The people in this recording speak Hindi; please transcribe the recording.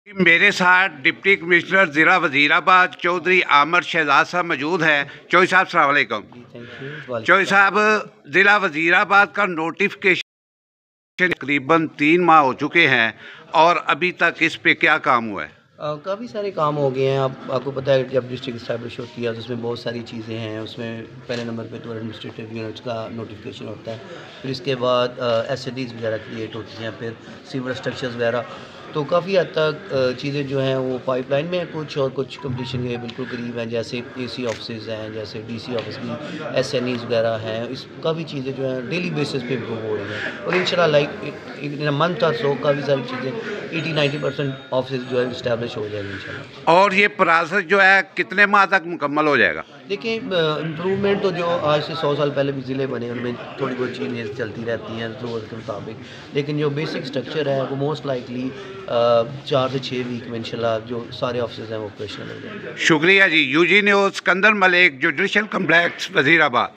मेरे साथ डिप्टी कमिश्नर ज़िला वज़ीराबाद चौधरी आमर शहजाद साहब मौजूद हैं। चौधरी साहब अस्सलाम वालेकुम। चौधरी साहब, ज़िला वज़ीराबाद का नोटिफिकेशन तकरीबन 3 माह हो चुके हैं और अभी तक इस पे क्या काम हुआ है? काफ़ी सारे काम हो गए हैं। आपको पता है जब डिस्ट्रिक्ट इस्टेब्लिश होती है तो उसमें बहुत सारी चीज़ें हैं। उसमें पहले नंबर पे तो एडमिनिस्ट्रेटिव यूनिट्स का नोटिफिकेशन होता है, फिर इसके बाद एसएडीज़ वगैरह क्रिएट होती हैं, फिर सिविल स्ट्रक्चर्स वगैरह। तो काफ़ी हद तक चीज़ें जो हैं वो पाइपलाइन में हैं कुछ, और कुछ कंप्लीशन के बिल्कुल करीब हैं, जैसे एसी ऑफिस हैं, जैसे डीसी ऑफिस की एसएनईज़ वगैरह हैं। इस काफ़ी चीज़ें जो हैं डेली बेसिस पे इम्प्रूव हो रही हैं, और इंशाल्लाह लाइक इन अ मंथ और सो काफ़ी सारी चीज़ें 80-90% ऑफिस जो है इस्टेब्लिश हो जाएगी इंशाल्लाह। और ये प्रोसेस जो है कितने माह तक मुकम्मल हो जाएगा? देखिए, इम्प्रूवमेंट तो जो आज से 100 साल पहले भी ज़िले बने, उनमें थोड़ी बहुत चीज़ें चलती रहती हैं ज़रूरत के मुताबिक, लेकिन जो बेसिक स्ट्रक्चर है वो मोस्ट लाइकली 4 से 6 वीक में इंशाल्लाह जो सारे ऑफिस हैं वो ऑपरेशनल हो जाएंगे। शुक्रिया जी। UG news Sikandar Malik, judicial complex, Wazirabad.